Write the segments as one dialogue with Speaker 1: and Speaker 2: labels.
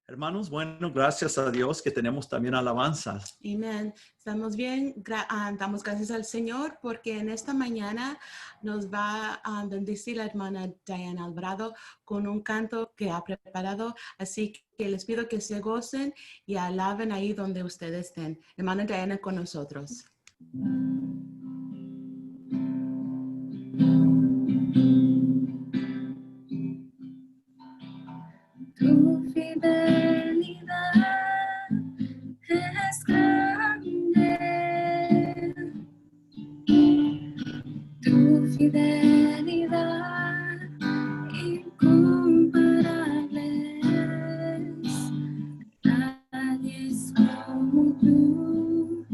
Speaker 1: Hermanos, bueno, gracias a Dios que tenemos también alabanzas.
Speaker 2: Amén. Estamos bien. Damos gracias al Señor porque en esta mañana nos va a bendecir la hermana Diana Alvarado con un canto que ha preparado. Así que les pido que se gocen y alaben ahí donde ustedes estén. Hermana Diana con nosotros.
Speaker 3: Tu fidelidad es grande, tu fidelidad incomparable es. Nadie es como tú,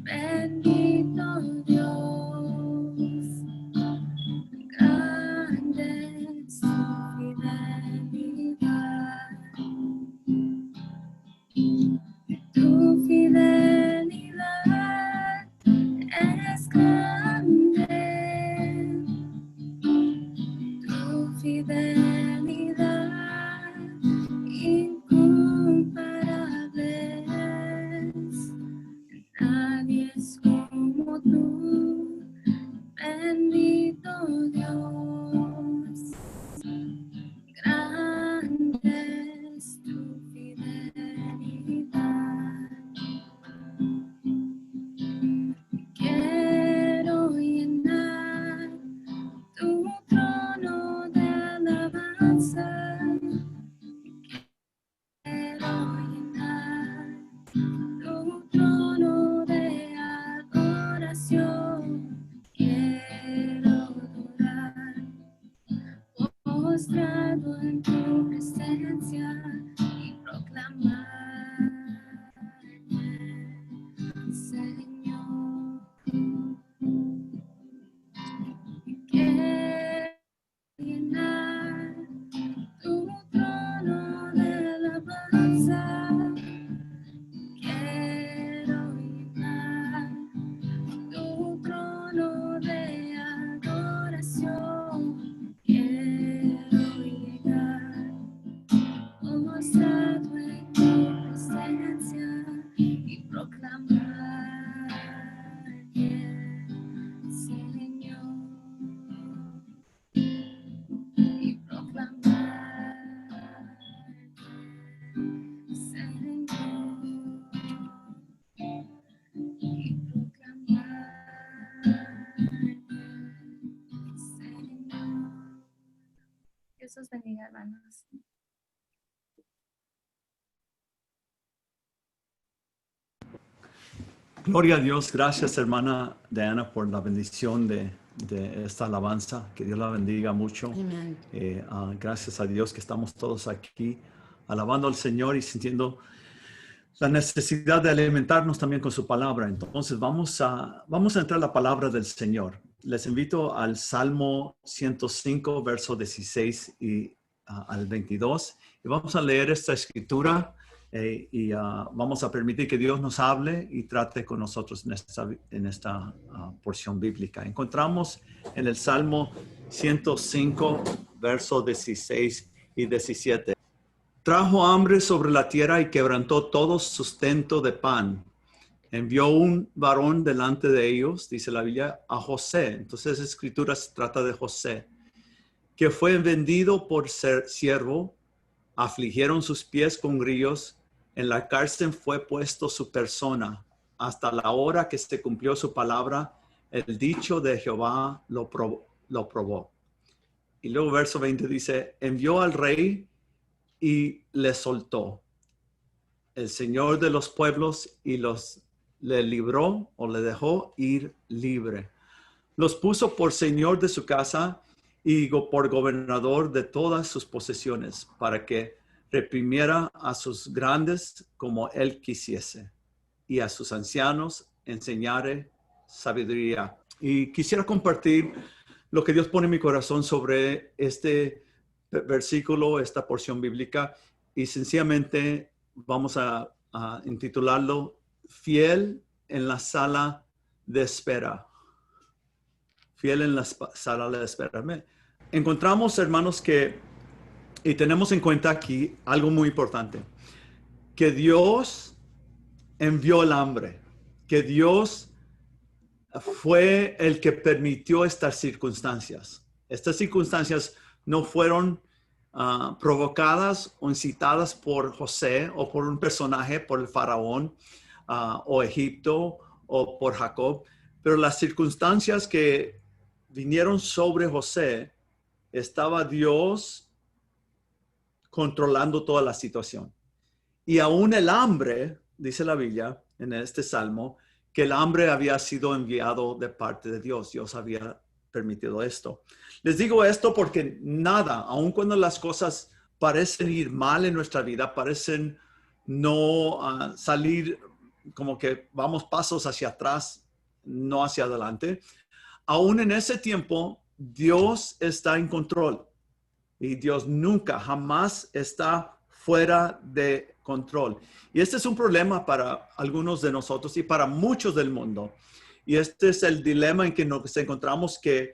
Speaker 3: bendito Dios. Grande es tu fidelidad. Tu fidelidad es grande, tu fidelidad incomparable es. Nadie es como tú, bendito Dios. Grande es tu fidelidad. Quiero llenar tu trono de alabanza. Quiero llenar tu trono de adoración. Quiero adorar, postrado en tu presencia y proclamar, Señor. Quiero llenar tu trono de alabanza. Quiero llenar tu trono de adoración. Quiero llegar postrado en tu presencia y proclamar, Señor. Y proclamar, Señor. Y proclamar, Señor. Dios os bendiga, hermanos.
Speaker 1: Gloria a Dios. Gracias, hermana Diana, por la bendición de esta alabanza. Que Dios la bendiga mucho.
Speaker 2: Amén.
Speaker 1: Gracias a Dios que estamos todos aquí alabando al Señor y sintiendo la necesidad de alimentarnos también con su palabra. Entonces vamos a entrar a la palabra del Señor. Les invito al Salmo 105, verso 16 al 22. Y vamos a leer esta escritura vamos a permitir que Dios nos hable y trate con nosotros en esta porción bíblica. Encontramos en el Salmo 105, verso 16 y 17. Trajo hambre sobre la tierra y quebrantó todo sustento de pan. Envió un varón delante de ellos, dice la Biblia, a José. Entonces, la escritura se trata de José, que fue vendido por ser siervo. Afligieron sus pies con grillos. En la cárcel fue puesto su persona. Hasta la hora que se cumplió su palabra, el dicho de Jehová lo probó. Y luego verso 20 dice, envió al rey y le soltó. El Señor de los pueblos y le libró o le dejó ir libre. Los puso por señor de su casa y por gobernador de todas sus posesiones, para que reprimiera a sus grandes como él quisiese, y a sus ancianos enseñare sabiduría. Y quisiera compartir lo que Dios pone en mi corazón sobre este versículo, esta porción bíblica, y sencillamente vamos a intitularlo Fiel en la sala de espera. Fiel en la sala de espera. Encontramos, hermanos, y tenemos en cuenta aquí algo muy importante. que Dios envió el hambre, que Dios fue el que permitió estas circunstancias. Estas circunstancias no fueron provocadas o incitadas por José o por un personaje, por el faraón o Egipto o por Jacob, pero las circunstancias que vinieron sobre José, estaba Dios controlando toda la situación. Y aún el hambre, dice la Biblia en este salmo, que el hambre había sido enviado de parte de Dios. Dios había permitido esto. Les digo esto porque nada, aun cuando las cosas parecen ir mal en nuestra vida, parecen no salir como que vamos pasos hacia atrás, no hacia adelante, aún en ese tiempo, Dios está en control. Y Dios nunca, jamás está fuera de control. Y este es un problema para algunos de nosotros y para muchos del mundo. Y este es el dilema en que nos encontramos, que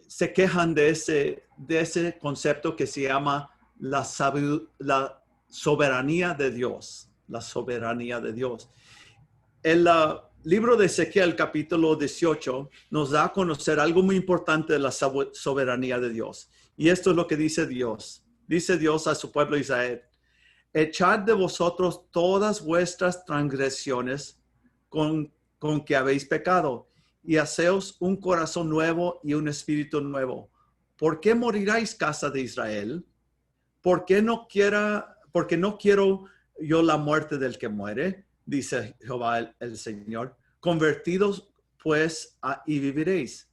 Speaker 1: se quejan de ese concepto que se llama la soberanía de Dios. La soberanía de Dios. El libro de Ezequiel, capítulo 18, nos da a conocer algo muy importante de la soberanía de Dios. Y esto es lo que dice Dios. Dice Dios a su pueblo Israel: echad de vosotros todas vuestras transgresiones con que habéis pecado, y haceos un corazón nuevo y un espíritu nuevo. ¿Por qué moriráis, casa de Israel? Porque no quiero yo la muerte del que muere, dice Jehová el Señor. Convertidos pues y viviréis.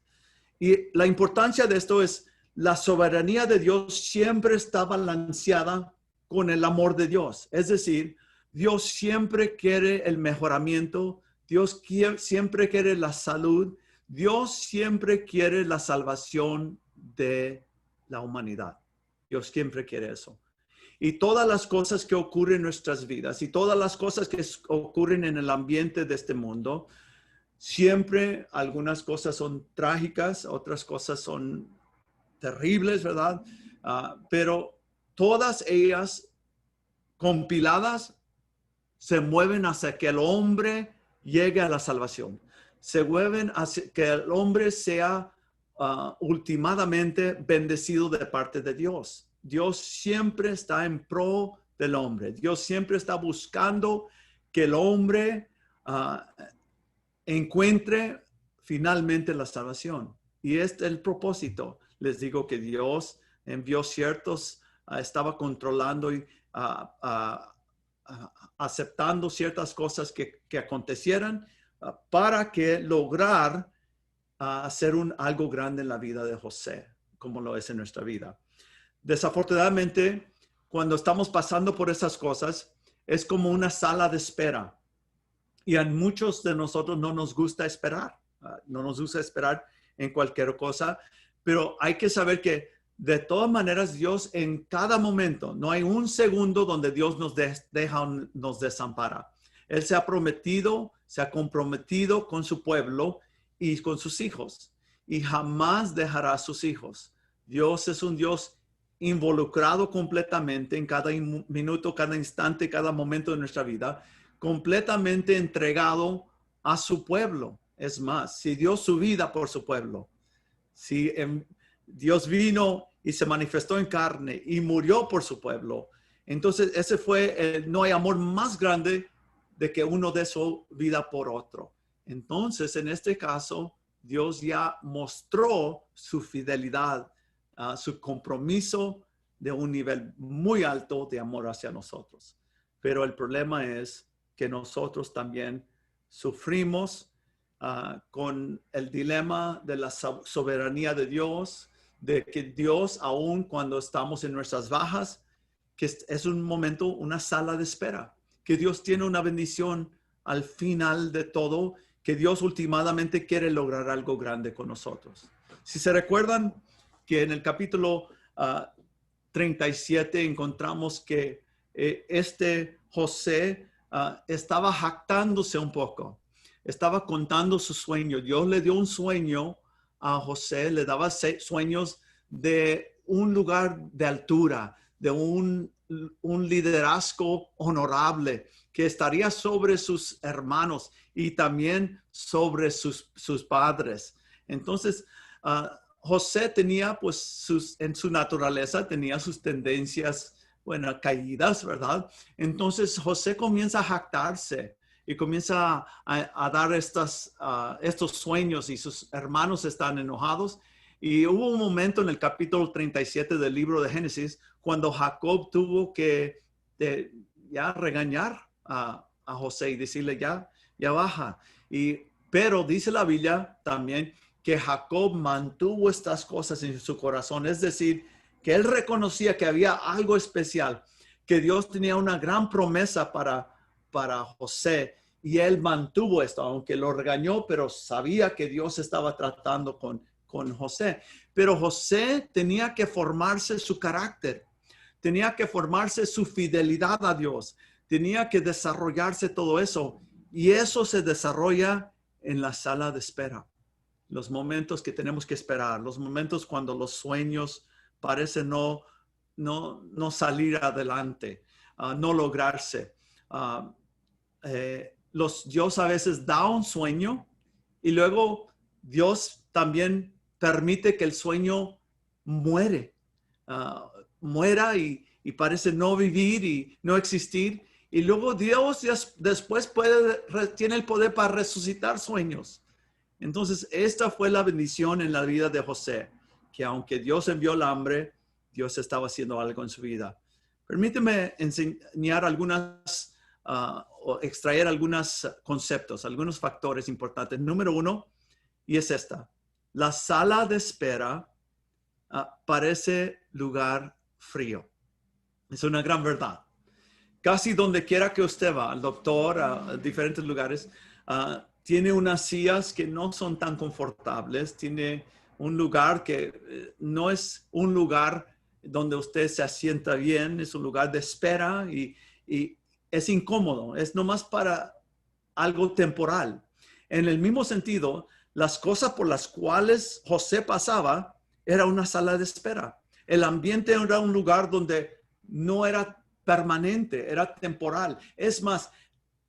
Speaker 1: Y la importancia de esto es: la soberanía de Dios siempre está balanceada con el amor de Dios. Es decir, Dios siempre quiere el mejoramiento, Dios siempre quiere la salud, Dios siempre quiere la salvación de la humanidad. Dios siempre quiere eso. Y todas las cosas que ocurren en nuestras vidas y todas las cosas que ocurren en el ambiente de este mundo, siempre algunas cosas son trágicas, otras cosas son terribles, ¿verdad? Pero todas ellas compiladas se mueven hacia que el hombre llegue a la salvación. Se mueven hacia que el hombre sea últimamente bendecido de parte de Dios. Dios siempre está en pro del hombre. Dios siempre está buscando que el hombre encuentre finalmente la salvación. Y este es el propósito. Les digo que Dios envió estaba controlando y aceptando ciertas cosas que acontecieran para que lograr hacer algo grande en la vida de José, como lo es en nuestra vida. Desafortunadamente, cuando estamos pasando por esas cosas, es como una sala de espera. Y a muchos de nosotros no nos gusta esperar. No nos gusta esperar en cualquier cosa. Pero hay que saber que de todas maneras Dios en cada momento, no hay un segundo donde Dios nos nos desampara. Él se ha comprometido con su pueblo y con sus hijos. Y jamás dejará a sus hijos. Dios es un Dios involucrado completamente en cada minuto, cada instante, cada momento de nuestra vida, completamente entregado a su pueblo. Es más, si dio su vida por su pueblo, si Dios vino y se manifestó en carne y murió por su pueblo, entonces ese fue no hay amor más grande de que uno dé su vida por otro. Entonces, en este caso, Dios ya mostró su fidelidad, su compromiso de un nivel muy alto de amor hacia nosotros. Pero el problema es que nosotros también sufrimos con el dilema de la soberanía de Dios, de que Dios, aun cuando estamos en nuestras bajas, que es un momento, una sala de espera, que Dios tiene una bendición al final de todo, que Dios últimamente quiere lograr algo grande con nosotros. Si se recuerdan que en el capítulo 37 encontramos que José estaba jactándose un poco. Estaba contando su sueño. Dios le dio un sueño a José, le daba sueños de un lugar de altura, de un un liderazgo honorable que estaría sobre sus hermanos y también sobre sus padres. Entonces, José tenía, pues, en su naturaleza, tenía sus tendencias, bueno, caídas, ¿verdad? Entonces, José comienza a jactarse y comienza a dar estos sueños y sus hermanos están enojados. Y hubo un momento en el capítulo 37 del libro de Génesis cuando Jacob tuvo que ya regañar a José y decirle ya baja. Pero dice la Biblia también que Jacob mantuvo estas cosas en su corazón. Es decir, que él reconocía que había algo especial, que Dios tenía una gran promesa para José y él mantuvo esto, aunque lo regañó, pero sabía que Dios estaba tratando con José. Pero José tenía que formarse su carácter, tenía que formarse su fidelidad a Dios, tenía que desarrollarse todo eso. Y eso se desarrolla en la sala de espera. Los momentos que tenemos que esperar, los momentos cuando los sueños parecen no salir adelante, no lograrse. Dios a veces da un sueño y luego Dios también permite que el sueño muera y parece no vivir y no existir. Y luego Dios después tiene el poder para resucitar sueños. Entonces, esta fue la bendición en la vida de José, que aunque Dios envió el hambre, Dios estaba haciendo algo en su vida. Permíteme enseñar o extraer algunos conceptos, algunos factores importantes. Número 1, y es esta. La sala de espera parece lugar frío. Es una gran verdad. Casi donde quiera que usted va, al doctor, a diferentes lugares, tiene unas sillas que no son tan confortables, tiene un lugar que no es un lugar donde usted se asienta bien, es un lugar de espera y es incómodo, es nomás para algo temporal. En el mismo sentido, las cosas por las cuales José pasaba era una sala de espera. El ambiente era un lugar donde no era permanente, era temporal. Es más,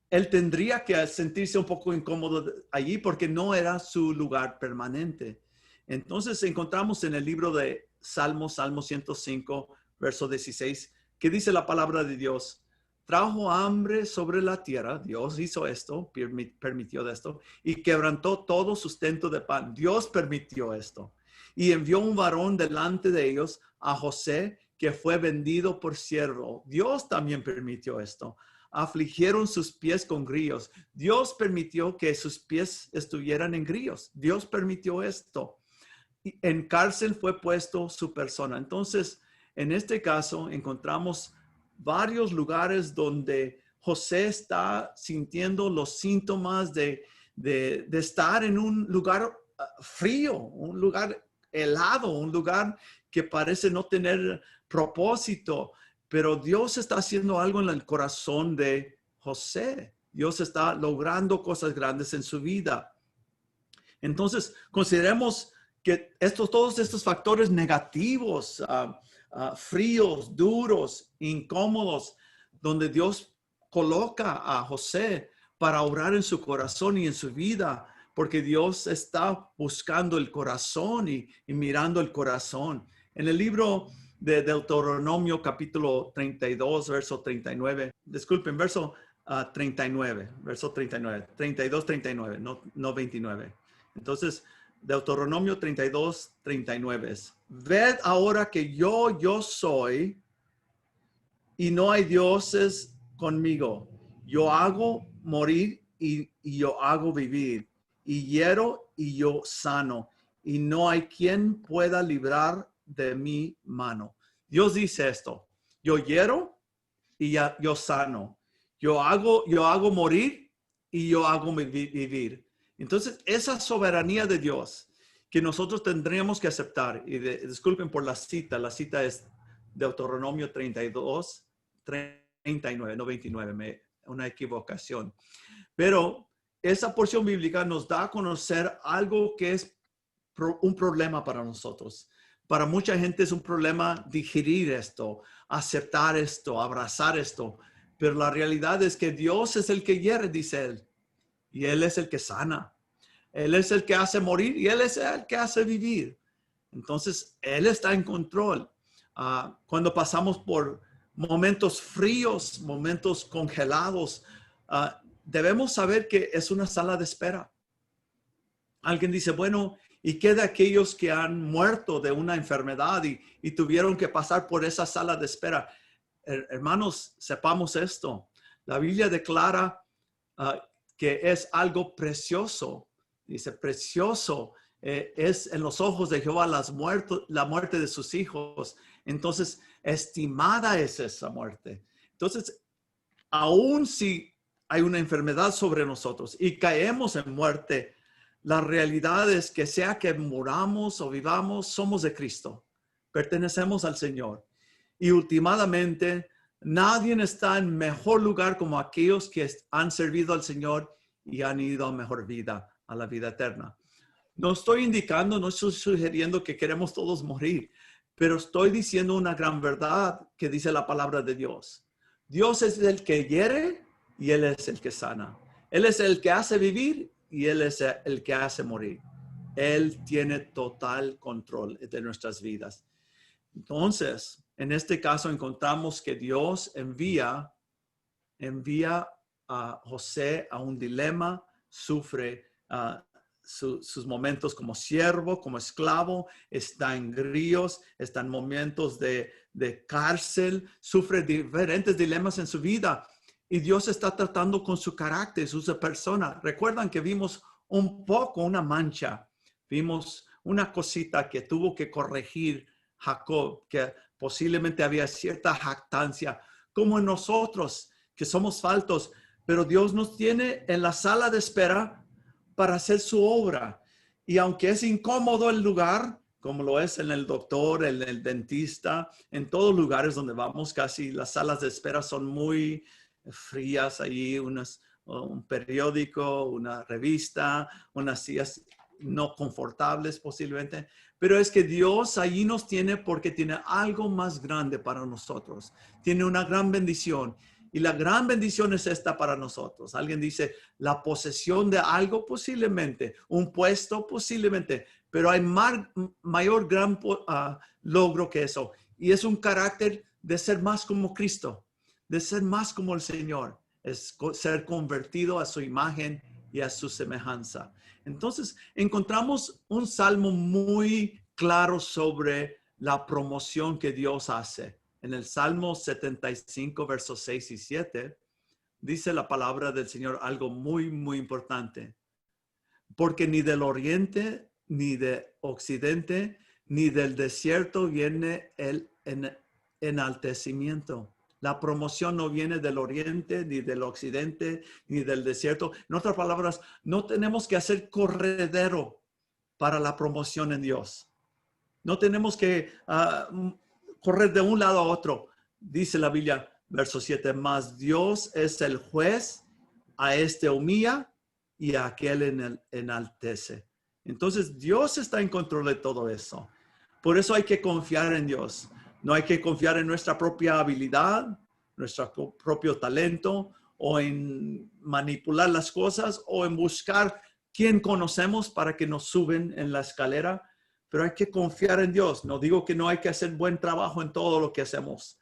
Speaker 1: él tendría que sentirse un poco incómodo allí porque no era su lugar permanente. Entonces encontramos en el libro de Salmo 105, verso 16, que dice la palabra de Dios: trajo hambre sobre la tierra, Dios hizo esto, permitió esto, y quebrantó todo sustento de pan. Dios permitió esto. Y envió un varón delante de ellos, a José, que fue vendido por siervo. Dios también permitió esto. Afligieron sus pies con grillos. Dios permitió que sus pies estuvieran en grillos. Dios permitió esto. Y en cárcel fue puesto su persona. Entonces, en este caso, encontramos varios lugares donde José está sintiendo los síntomas de estar en un lugar frío, un lugar helado, un lugar que parece no tener propósito. Pero Dios está haciendo algo en el corazón de José. Dios está logrando cosas grandes en su vida. Entonces, consideremos que todos estos factores negativos, fríos, duros, incómodos, donde Dios coloca a José para obrar en su corazón y en su vida, porque Dios está buscando el corazón y mirando el corazón. En el libro de Deuteronomio capítulo 32, verso 39. Disculpen, verso 39, verso 39, 32, 39, no 29. Entonces, Deuteronomio 32, 39 es: ved ahora que yo soy y no hay dioses conmigo. Yo hago morir y yo hago vivir, y hiero y yo sano, y no hay quien pueda librar de mi mano. Dios dice esto: yo hiero y yo sano, yo hago morir y yo hago vivir. Entonces, esa soberanía de Dios que nosotros tendríamos que aceptar, y disculpen por la cita es Deuteronomio 32, 39, no 29, una equivocación. Pero esa porción bíblica nos da a conocer algo que es un problema para nosotros. Para mucha gente es un problema digerir esto, aceptar esto, abrazar esto. Pero la realidad es que Dios es el que hiere, dice él. Y Él es el que sana. Él es el que hace morir y Él es el que hace vivir. Entonces, Él está en control. Cuando pasamos por momentos fríos, momentos congelados, debemos saber que es una sala de espera. Alguien dice, bueno, ¿y qué de aquellos que han muerto de una enfermedad y tuvieron que pasar por esa sala de espera? Hermanos, sepamos esto. La Biblia declara que es algo precioso. Dice, precioso es en los ojos de Jehová la muerte de sus hijos. Entonces, estimada es esa muerte. Entonces, aun si hay una enfermedad sobre nosotros y caemos en muerte, la realidad es que sea que muramos o vivamos, somos de Cristo. Pertenecemos al Señor. Y últimamente, nadie está en mejor lugar como aquellos que han servido al Señor y han ido a mejor vida, a la vida eterna. No estoy indicando, no estoy sugiriendo que queremos todos morir, pero estoy diciendo una gran verdad que dice la palabra de Dios. Dios es el que hiere y Él es el que sana. Él es el que hace vivir y Él es el que hace morir. Él tiene total control de nuestras vidas. Entonces, en este caso encontramos que Dios envía a José a un dilema, sufre sus momentos como siervo, como esclavo, está en grillos, está en momentos de cárcel, sufre diferentes dilemas en su vida. Y Dios está tratando con su carácter, su persona. Recuerdan que vimos un poco una mancha, vimos una cosita que tuvo que corregir Jacob, que posiblemente había cierta jactancia, como en nosotros, que somos faltos, pero Dios nos tiene en la sala de espera para hacer su obra. Y aunque es incómodo el lugar, como lo es en el doctor, en el dentista, en todos lugares donde vamos, casi las salas de espera son muy frías, allí un periódico, una revista, unas sillas no confortables posiblemente, pero es que Dios allí nos tiene porque tiene algo más grande para nosotros, tiene una gran bendición. Y la gran bendición es esta para nosotros. Alguien dice, la posesión de algo posiblemente, un puesto posiblemente, pero hay mayor gran logro que eso. Y es un carácter de ser más como Cristo, de ser más como el Señor, es ser convertido a su imagen y a su semejanza. Entonces, encontramos un salmo muy claro sobre la promoción que Dios hace. En el Salmo 75, versos 6 y 7, dice la palabra del Señor algo muy, muy importante. Porque ni del oriente, ni de occidente, ni del desierto viene el enaltecimiento. La promoción no viene del oriente, ni del occidente, ni del desierto. En otras palabras, no tenemos que hacer corredero para la promoción en Dios. No tenemos que correr de un lado a otro. Dice la Biblia, verso 7, mas Dios es el juez, a este humilla y a aquel enaltece. Entonces, Dios está en control de todo eso. Por eso hay que confiar en Dios. No hay que confiar en nuestra propia habilidad, nuestro propio talento, o en manipular las cosas, o en buscar quién conocemos para que nos suben en la escalera. Pero hay que confiar en Dios. No digo que no hay que hacer buen trabajo en todo lo que hacemos,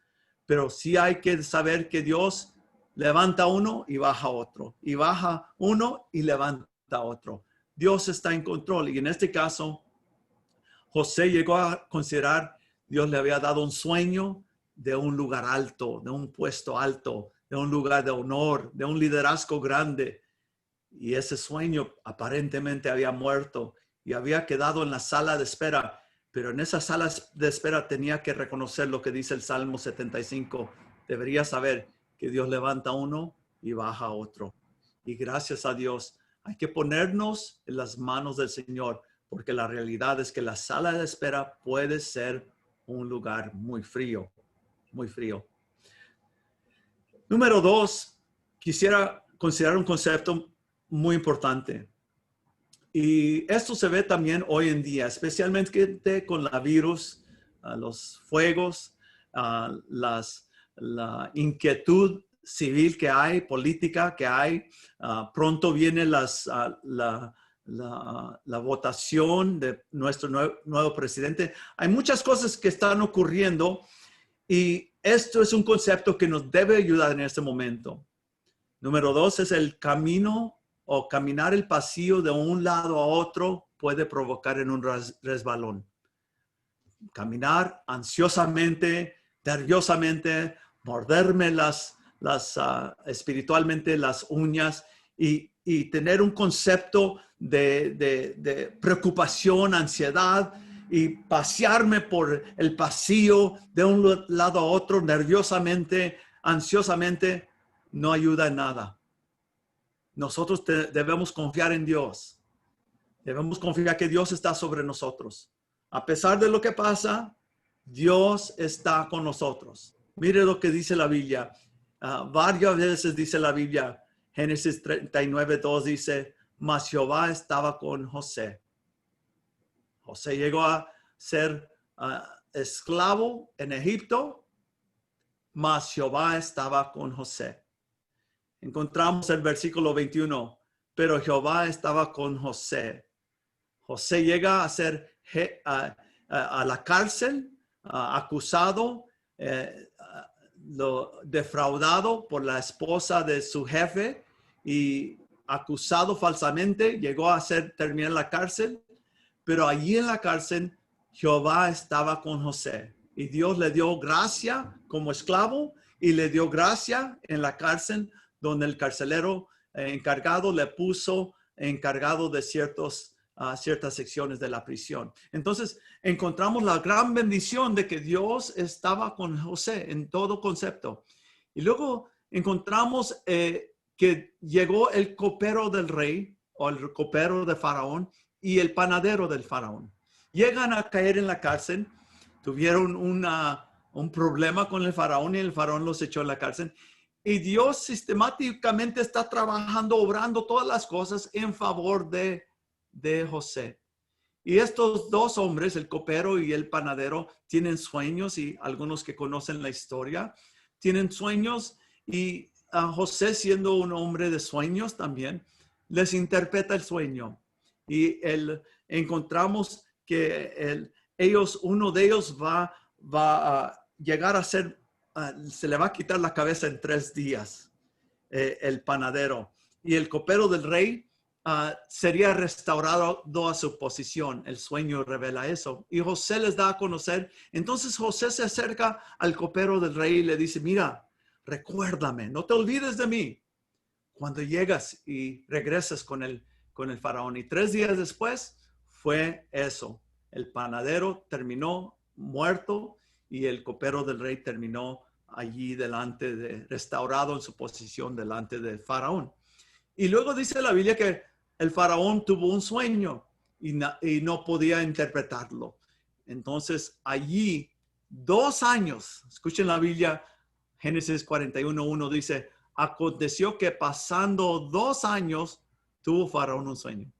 Speaker 1: pero sí hay que saber que Dios levanta uno y baja otro, y baja uno y levanta otro. Dios está en control. Y en este caso, José llegó a considerar, Dios le había dado un sueño de un lugar alto, de un puesto alto, de un lugar de honor, de un liderazgo grande. Y ese sueño aparentemente había muerto y había quedado en la sala de espera. Pero en esa sala de espera tenía que reconocer lo que dice el Salmo 75. Debería saber que Dios levanta uno y baja otro. Y gracias a Dios, hay que ponernos en las manos del Señor, porque la realidad es que la sala de espera puede ser un lugar muy frío, muy frío. Número 2, quisiera considerar un concepto muy importante. Y esto se ve también hoy en día, especialmente con la virus, los fuegos, la inquietud civil que hay, política que hay. Pronto viene la votación de nuestro nuevo presidente. Hay muchas cosas que están ocurriendo y esto es un concepto que nos debe ayudar en este momento. Número 2 es el camino o caminar el pasillo de un lado a otro puede provocar en un resbalón. Caminar ansiosamente, nerviosamente, morderme espiritualmente las uñas y tener un concepto de preocupación, ansiedad y pasearme por el pasillo de un lado a otro nerviosamente, ansiosamente, no ayuda en nada. Nosotros debemos confiar en Dios. Debemos confiar que Dios está sobre nosotros. A pesar de lo que pasa, Dios está con nosotros. Mire lo que dice la Biblia. Varias veces dice la Biblia, Génesis 39:2 dice, mas Jehová estaba con José. José llegó a ser esclavo en Egipto, mas Jehová estaba con José. Encontramos el versículo 21, pero Jehová estaba con José. José llega a ser a la cárcel, acusado, defraudado por la esposa de su jefe y acusado falsamente, llegó a terminar en la cárcel, pero allí en la cárcel Jehová estaba con José y Dios le dio gracia como esclavo y le dio gracia en la cárcel donde el carcelero encargado le puso encargado de ciertas secciones de la prisión. Entonces, encontramos la gran bendición de que Dios estaba con José en todo concepto. Y luego encontramos que llegó el copero del rey o el copero de Faraón y el panadero del Faraón. Llegan a caer en la cárcel, tuvieron un problema con el Faraón y el Faraón los echó en la cárcel. Y Dios sistemáticamente está trabajando, obrando todas las cosas en favor de José. Y estos dos hombres, el copero y el panadero, tienen sueños y algunos que conocen la historia, tienen sueños y José, siendo un hombre de sueños también, les interpreta el sueño. Y encontramos que uno de ellos va a llegar a ser se le va a quitar la cabeza en 3 días, el panadero. Y el copero del rey sería restaurado a su posición. El sueño revela eso. Y José les da a conocer. Entonces José se acerca al copero del rey y le dice, mira, recuérdame, no te olvides de mí cuando llegas y regresas con el faraón. Y 3 días después fue eso. El panadero terminó muerto y el copero del rey terminó allí restaurado en su posición delante del faraón. Y luego dice la Biblia que el faraón tuvo un sueño y no podía interpretarlo. Entonces allí 2 años, escuchen la Biblia, Génesis 41:1 dice, aconteció que pasando 2 años tuvo faraón un sueño.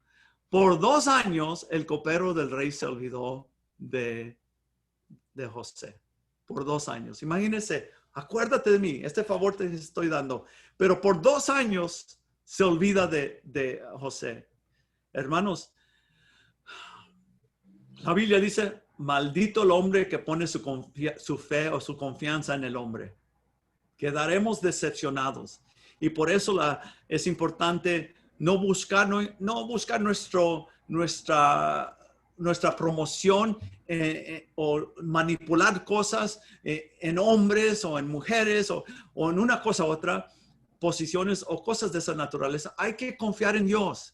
Speaker 1: Por 2 años el copero del rey se olvidó de José. Por 2 años. Imagínense, acuérdate de mí, este favor te estoy dando. Pero por 2 años se olvida de José. Hermanos, la Biblia dice, maldito el hombre que pone su fe o su confianza en el hombre. Quedaremos decepcionados. Y por eso es importante no buscar nuestra promoción o manipular cosas en hombres o en mujeres o en una cosa u otra, posiciones o cosas de esa naturaleza. Hay que confiar en Dios,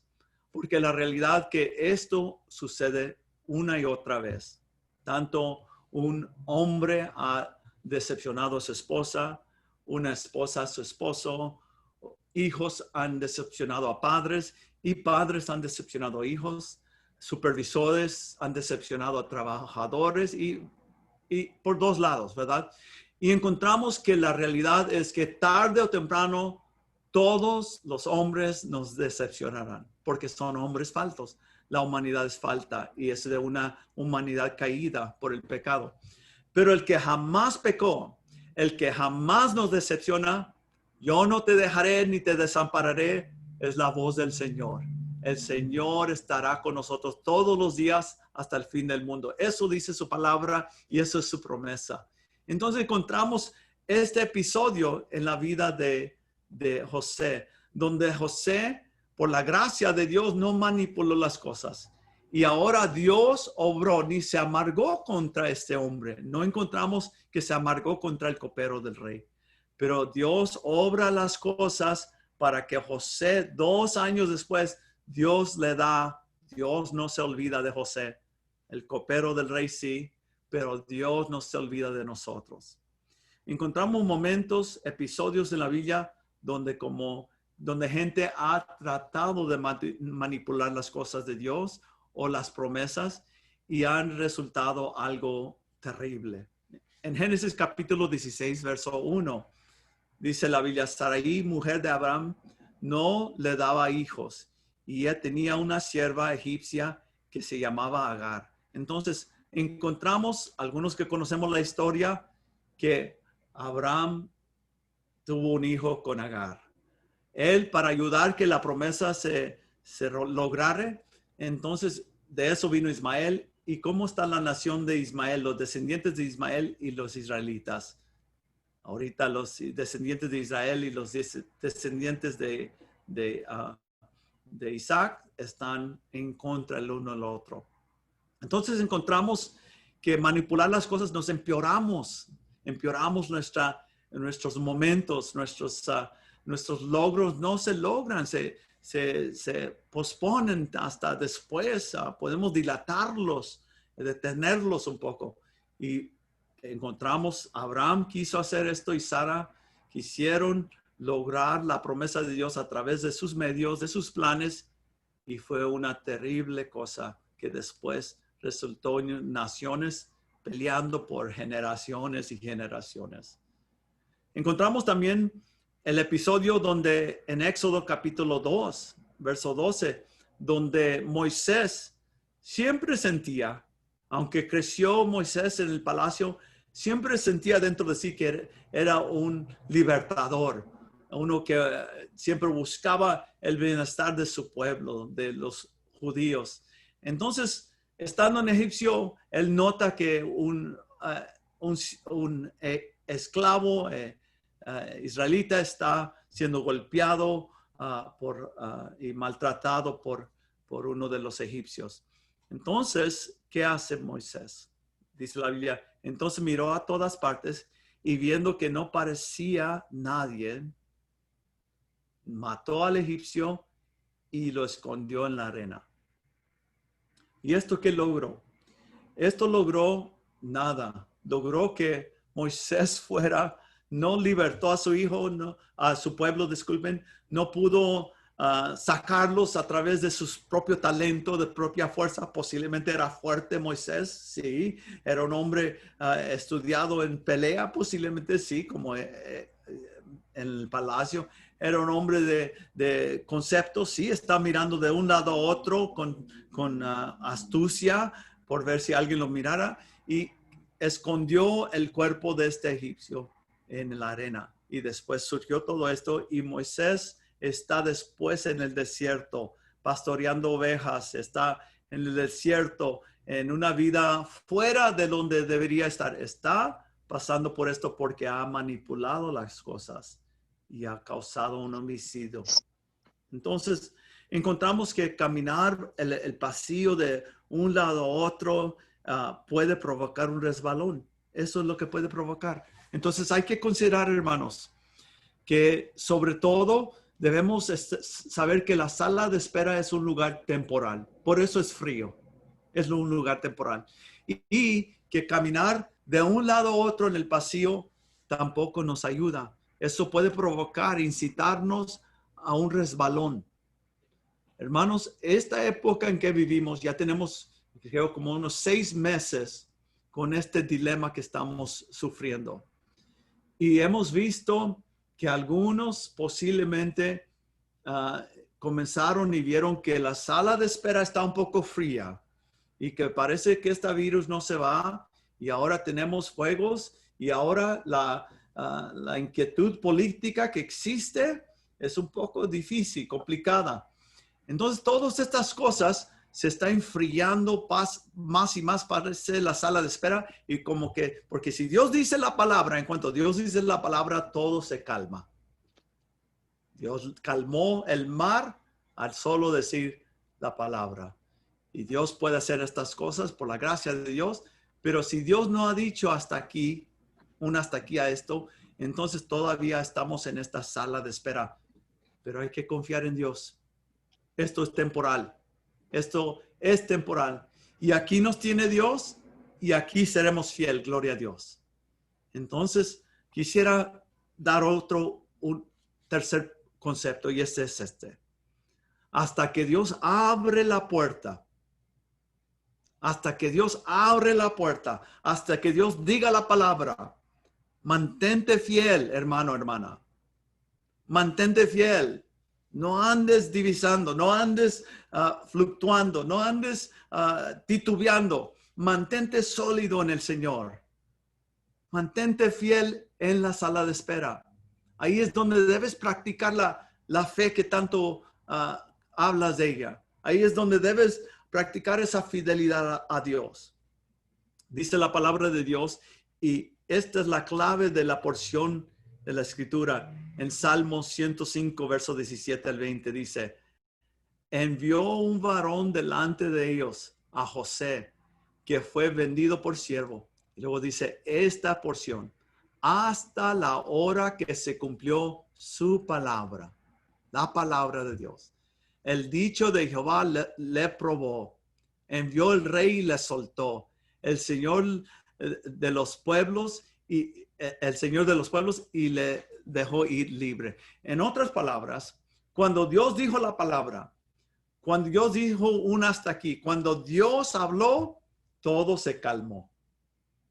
Speaker 1: porque la realidad que esto sucede una y otra vez. Tanto un hombre ha decepcionado a su esposa, una esposa a su esposo, hijos han decepcionado a padres y padres han decepcionado a hijos. Supervisores han decepcionado a trabajadores y por 2 lados, ¿verdad? Y encontramos que la realidad es que tarde o temprano todos los hombres nos decepcionarán porque son hombres falsos. la humanidad es falta y es de una humanidad caída por el pecado. Pero el que jamás pecó, el que jamás nos decepciona, yo no te dejaré ni te desampararé, es la voz del Señor. El Señor estará con nosotros todos los días hasta el fin del mundo. Eso dice su palabra y eso es su promesa. Entonces encontramos este episodio en la vida de José, donde José, por la gracia de Dios, no manipuló las cosas. Y ahora Dios obró, ni se amargó contra este hombre. No encontramos que se amargó contra el copero del rey. Pero Dios obra las cosas para que José, 2 años después, Dios no se olvida de José. El copero del rey sí, pero Dios no se olvida de nosotros. Encontramos momentos, episodios en la Biblia donde gente ha tratado de manipular las cosas de Dios o las promesas y han resultado algo terrible. En Génesis capítulo 16, verso 1, dice la Biblia: Sarai, mujer de Abraham, no le daba hijos y ella tenía una sierva egipcia que se llamaba Agar. Entonces, encontramos, algunos que conocemos la historia, que Abraham tuvo un hijo con Agar. Él, para ayudar que la promesa se lograra, entonces de eso vino Ismael. ¿Y cómo está la nación de Ismael, los descendientes de Ismael y los israelitas? Ahorita los descendientes de Israel y los descendientes de Isaac están en contra el uno del otro. Entonces encontramos que manipular las cosas nos empeoramos nuestros momentos, nuestros logros no se logran, se posponen hasta después. Podemos dilatarlos, detenerlos un poco. Y encontramos, Abraham quiso hacer esto y Sara quisieron lograr la promesa de Dios a través de sus medios, de sus planes, y fue una terrible cosa que después resultó en naciones peleando por generaciones y generaciones. Encontramos también el episodio donde en Éxodo capítulo 2, verso 12, donde Moisés siempre sentía, aunque creció Moisés en el palacio, siempre sentía dentro de sí que era un libertador, uno que siempre buscaba el bienestar de su pueblo, de los judíos. Entonces, estando en Egipcio, él nota que un esclavo israelita está siendo golpeado y maltratado por uno de los egipcios. Entonces, ¿qué hace Moisés? Dice la Biblia, entonces miró a todas partes y viendo que no parecía nadie, mató al egipcio y lo escondió en la arena. ¿Y esto qué logró? Esto logró nada. Logró que Moisés no libertó a su hijo, a su pueblo, disculpen, no pudo sacarlos a través de su propio talento, de propia fuerza. Posiblemente era fuerte Moisés, sí. Era un hombre estudiado en pelea, posiblemente sí, como en el palacio. Era un hombre de conceptos, sí. Está mirando de un lado a otro con astucia por ver si alguien lo mirara, y escondió el cuerpo de este egipcio en la arena. Y después surgió todo esto y Moisés está después en el desierto pastoreando ovejas, está en el desierto en una vida fuera de donde debería estar. Está pasando por esto porque ha manipulado las cosas y ha causado un homicidio. Entonces encontramos que caminar el pasillo de un lado a otro puede provocar un resbalón. Eso es lo que puede provocar. Entonces hay que considerar, hermanos, que sobre todo debemos saber que la sala de espera es un lugar temporal. Por eso es frío. Es un lugar temporal. Y que caminar de un lado a otro en el pasillo tampoco nos ayuda. Eso puede provocar, incitarnos a un resbalón. Hermanos, esta época en que vivimos, ya tenemos, creo, como unos 6 meses con este dilema que estamos sufriendo. Y hemos visto que algunos posiblemente comenzaron y vieron que la sala de espera está un poco fría y que parece que este virus no se va y ahora tenemos fuegos y ahora la inquietud política que existe es un poco difícil, complicada. Entonces, todas estas cosas se está enfriando más y más, parece la sala de espera y como que, porque si Dios dice la palabra, en cuanto Dios dice la palabra, todo se calma. Dios calmó el mar al solo decir la palabra. Y Dios puede hacer estas cosas por la gracia de Dios, pero si Dios no ha dicho hasta aquí a esto, entonces todavía estamos en esta sala de espera. Pero hay que confiar en Dios. Esto es temporal. Esto es temporal. Y aquí nos tiene Dios y aquí seremos fiel, gloria a Dios. Entonces, quisiera dar un tercer concepto y ese es este. Hasta que Dios abre la puerta. Hasta que Dios abre la puerta. Hasta que Dios diga la palabra. Mantente fiel, hermano, hermana. Mantente fiel. No andes divisando, no andes fluctuando, no andes titubeando. Mantente sólido en el Señor. Mantente fiel en la sala de espera. Ahí es donde debes practicar la fe que tanto hablas de ella. Ahí es donde debes practicar esa fidelidad a Dios. Dice la palabra de Dios y esta es la clave de la porción de la escritura. En Salmo 105, verso 17 al 20 dice, envió un varón delante de ellos, a José, que fue vendido por siervo. Y luego dice esta porción, hasta la hora que se cumplió su palabra, la palabra de Dios. El dicho de Jehová le probó, envió el rey y le soltó. El Señor de los pueblos y el Señor de los pueblos y le dejó ir libre. En otras palabras, cuando Dios dijo la palabra, cuando Dios dijo un hasta aquí, cuando Dios habló, todo se calmó,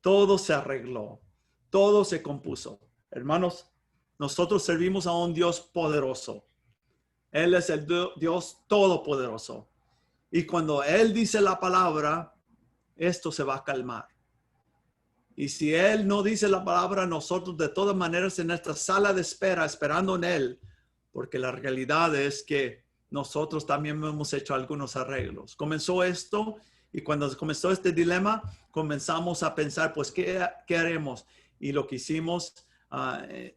Speaker 1: todo se arregló, todo se compuso. Hermanos, nosotros servimos a un Dios poderoso. Él es el Dios todopoderoso. Y cuando Él dice la palabra, esto se va a calmar. Y si Él no dice la palabra, nosotros de todas maneras en esta sala de espera, esperando en Él, porque la realidad es que nosotros también hemos hecho algunos arreglos. Comenzó esto y cuando comenzó este dilema, comenzamos a pensar, pues, ¿qué haremos? Y lo que hicimos,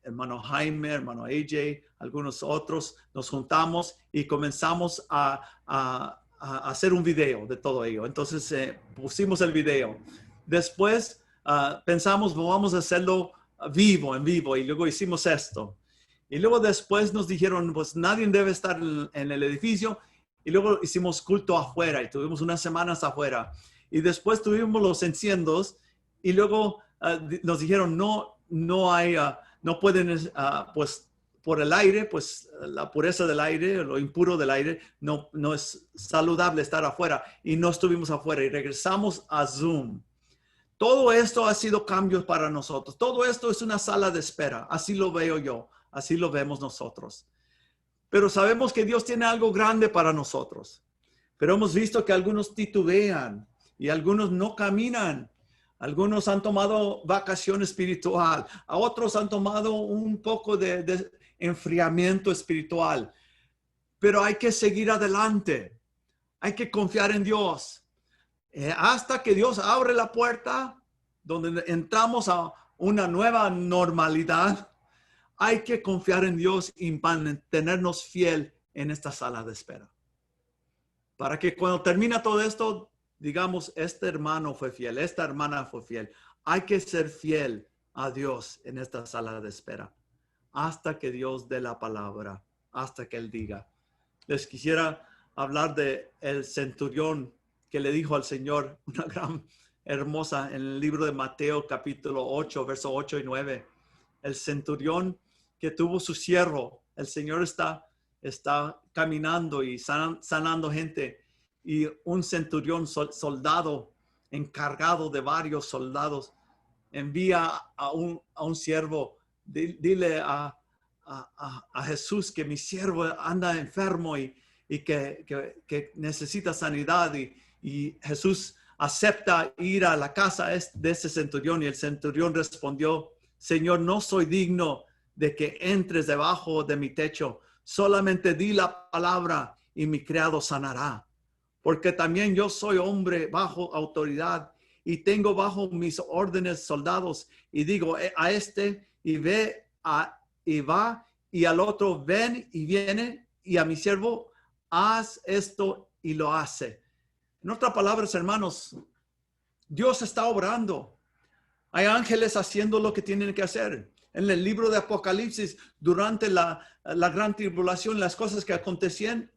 Speaker 1: hermano Jaime, hermano AJ, algunos otros, nos juntamos y comenzamos a hacer un video de todo ello. Entonces pusimos el video. Después pensamos, vamos a hacerlo en vivo, y luego hicimos esto. Y luego después nos dijeron, pues nadie debe estar en el edificio, y luego hicimos culto afuera, y tuvimos unas semanas afuera. Y después tuvimos los enciendos, y luego nos dijeron, no pueden, pues por el aire, pues la pureza del aire, lo impuro del aire, no es saludable estar afuera. Y no estuvimos afuera, y regresamos a Zoom. Todo esto ha sido cambios para nosotros. Todo esto es una sala de espera. Así lo veo yo. Así lo vemos nosotros. Pero sabemos que Dios tiene algo grande para nosotros. Pero hemos visto que algunos titubean y algunos no caminan. Algunos han tomado vacación espiritual. A otros han tomado un poco de enfriamiento espiritual. Pero hay que seguir adelante. Hay que confiar en Dios. Hasta que Dios abre la puerta donde entramos a una nueva normalidad, hay que confiar en Dios y mantenernos fiel en esta sala de espera. Para que cuando termina todo esto, digamos, este hermano fue fiel, esta hermana fue fiel. Hay que ser fiel a Dios en esta sala de espera hasta que Dios dé la palabra, hasta que Él diga. Les quisiera hablar de el centurión que le dijo al Señor una gran hermosa en el libro de Mateo capítulo 8, verso 8 y 9. El centurión que tuvo su siervo, el Señor está caminando y sanando gente, y un centurión, soldado encargado de varios soldados, envía a un siervo, dile a Jesús que mi siervo anda enfermo y y que necesita sanidad y Jesús acepta ir a la casa de ese centurión y el centurión respondió, Señor, no soy digno de que entres debajo de mi techo, solamente di la palabra y mi criado sanará, porque también yo soy hombre bajo autoridad y tengo bajo mis órdenes soldados y digo a este y y va y al otro ven y viene y a mi siervo haz esto y lo hace. En otras palabras, hermanos, Dios está obrando. Hay ángeles haciendo lo que tienen que hacer. En el libro de Apocalipsis, durante la gran tribulación, las cosas que acontecen,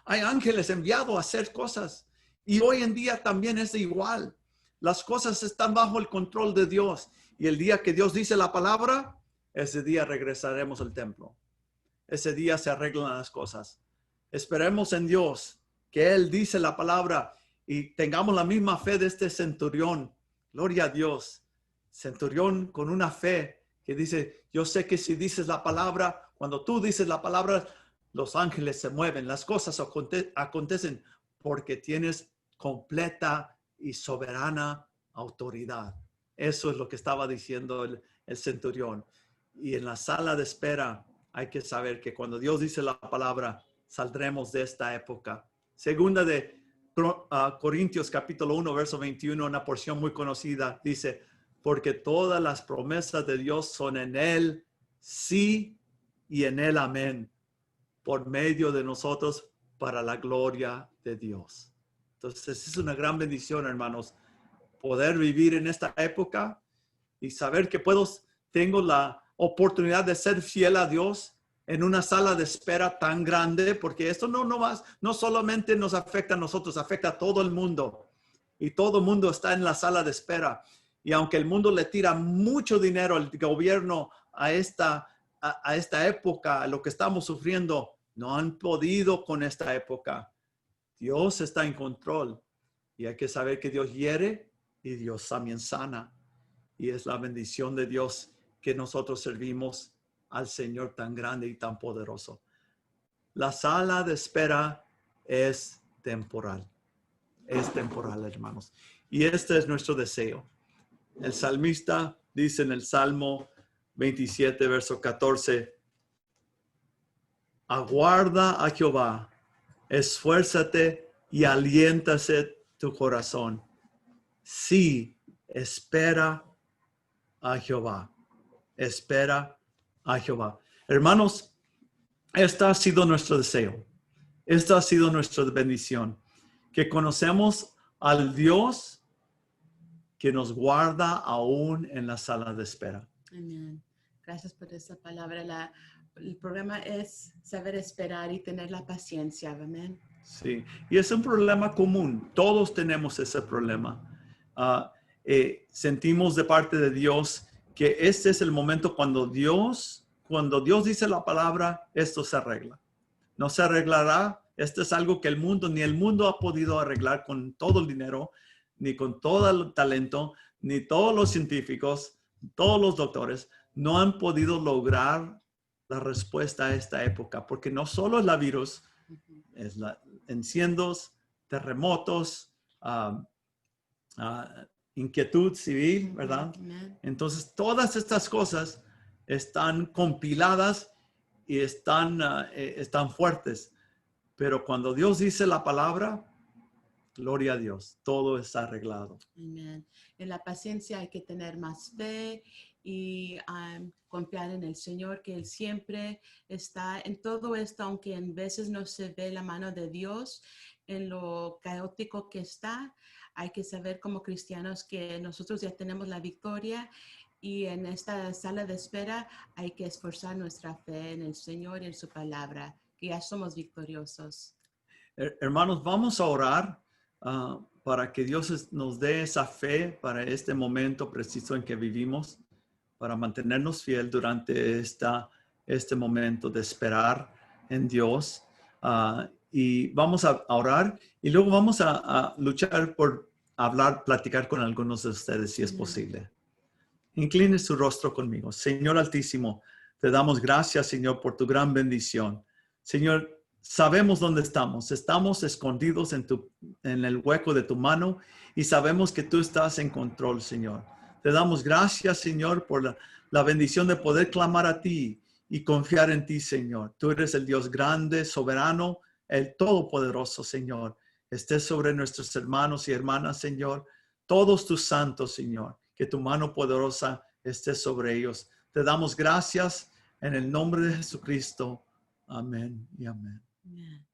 Speaker 1: hay ángeles enviados a hacer cosas. Y hoy en día también es igual. Las cosas están bajo el control de Dios. Y el día que Dios dice la palabra, ese día regresaremos al templo. Ese día se arreglan las cosas. Esperemos en Dios que Él dice la palabra y tengamos la misma fe de este centurión. Gloria a Dios. Centurión con una fe que dice, yo sé que si dices la palabra, cuando tú dices la palabra, los ángeles se mueven, las cosas acontecen porque tienes completa y soberana autoridad. Eso es lo que estaba diciendo el centurión. Y en la sala de espera hay que saber que cuando Dios dice la palabra, saldremos de esta época. Segunda de Corintios capítulo 1, verso 21, una porción muy conocida, dice, porque todas las promesas de Dios son en Él, sí, y en Él, amén, por medio de nosotros para la gloria de Dios. Entonces es una gran bendición, hermanos, poder vivir en esta época y saber que tengo la oportunidad de ser fiel a Dios en una sala de espera tan grande, porque esto no solamente nos afecta a nosotros, afecta a todo el mundo. Y todo el mundo está en la sala de espera. Y aunque el mundo le tira mucho dinero al gobierno a esta época, a lo que estamos sufriendo, no han podido con esta época. Dios está en control. Y hay que saber que Dios hiere y Dios también sana. Y es la bendición de Dios que nosotros servimos al Señor tan grande y tan poderoso. La sala de espera es temporal. Es temporal, hermanos. Y este es nuestro deseo. El salmista dice en el Salmo 27, verso 14, aguarda a Jehová, esfuérzate y aliéntase tu corazón. Sí, espera a Jehová. Espera a Jehová. Hermanos, este ha sido nuestro deseo. Esta ha sido nuestra bendición. Que conocemos al Dios que nos guarda aún en la sala de espera.
Speaker 2: Amén. Gracias por esa palabra. El programa es saber esperar y tener la paciencia. Amén.
Speaker 1: Sí, y es un problema común. Todos tenemos ese problema. Sentimos de parte de Dios que este es el momento cuando Dios dice la palabra, esto se arregla. No se arreglará. Esto es algo que ni el mundo ha podido arreglar con todo el dinero, ni con todo el talento, ni todos los científicos, todos los doctores, no han podido lograr la respuesta a esta época, porque no solo es la virus, es incendios, terremotos, inquietud civil, ¿verdad? Entonces, todas estas cosas están compiladas y están fuertes. Pero cuando Dios dice la palabra, gloria a Dios, todo está arreglado.
Speaker 2: Amén. En la paciencia hay que tener más fe y confiar en el Señor, que Él siempre está en todo esto, aunque en veces no se ve la mano de Dios en lo caótico que está. Hay que saber como cristianos que nosotros ya tenemos la victoria y en esta sala de espera hay que esforzar nuestra fe en el Señor y en su palabra, que ya somos victoriosos.
Speaker 1: Hermanos, vamos a orar para que Dios nos dé esa fe para este momento preciso en que vivimos, para mantenernos fiel durante este momento de esperar en Dios. Y vamos a orar y luego vamos a luchar por platicar con algunos de ustedes si es posible. Incline su rostro conmigo. Señor Altísimo, te damos gracias, Señor, por tu gran bendición. Señor, sabemos dónde estamos. Estamos escondidos en el hueco de tu mano y sabemos que tú estás en control, Señor. Te damos gracias, Señor, por la bendición de poder clamar a ti y confiar en ti, Señor. Tú eres el Dios grande, soberano, el todopoderoso, Señor. Estés sobre nuestros hermanos y hermanas, Señor. Todos tus santos, Señor. Que tu mano poderosa esté sobre ellos. Te damos gracias en el nombre de Jesucristo. Amén y amén.
Speaker 2: Amen.